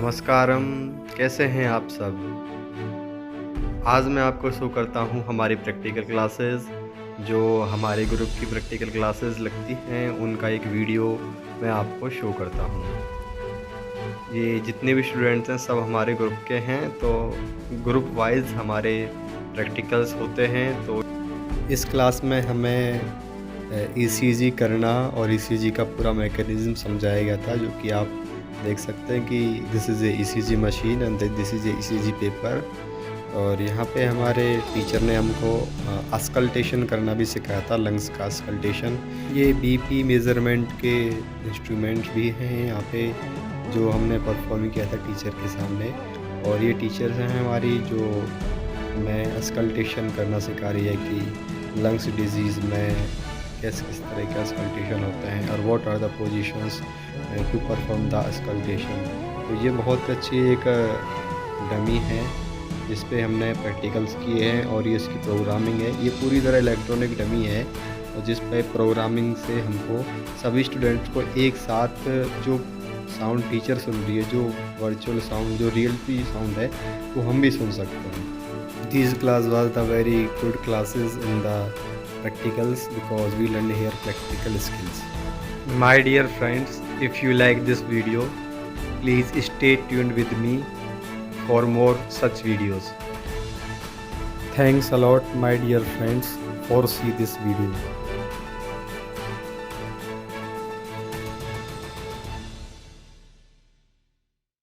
नमस्कारम, कैसे हैं आप सब। आज मैं आपको शो करता हूं हमारी प्रैक्टिकल क्लासेस। जो हमारे ग्रुप की प्रैक्टिकल क्लासेस लगती हैं उनका एक वीडियो मैं आपको शो करता हूं। ये जितने भी स्टूडेंट्स हैं सब हमारे ग्रुप के हैं, तो ग्रुप वाइज हमारे प्रैक्टिकल्स होते हैं। तो इस क्लास में हमें ईसीजी करना और ईसीजी का पूरा मैकेनिज्म समझाया गया था, जो कि आप देख सकते हैं कि this is a ECG machine and this is a ECG paper. और यहाँ पे हमारे टीचर ने हमको अस्कल्टेशन करना भी सिखाया था, लंग्स का अस्कल्टेशन। ये बीपी मेज़रमेंट के इंस्ट्रूमेंट्स भी हैं यहाँ पे, जो हमने परफॉर्म किया था टीचर के सामने। और ये टीचर्स हैं हमारी जो हमें अस्कल्टेशन करना सिखा रही है कि लंग्स डिजीज़ में किस तरह के अस्कल्टेशन होते हैं और what are the positions to perform the auscultation. तो ये बहुत अच्छी एक डमी है जिस पे हमने प्रैक्टिकल्स किए हैं, और ये इसकी प्रोग्रामिंग है। ये पूरी तरह इलेक्ट्रॉनिक डमी है, और जिस पे प्रोग्रामिंग से हमको सभी स्टूडेंट्स को एक साथ जो साउंड टीचर सुन रही है, जो वर्चुअल साउंड, जो रियलिटी साउंड है, वो हम भी सुन सकते हैं। This class was the very good classes in the practicals because we learned here practical skills. My dear friends, if you like this video, please stay tuned with me for more such videos. Thanks a lot my dear friends for see this video.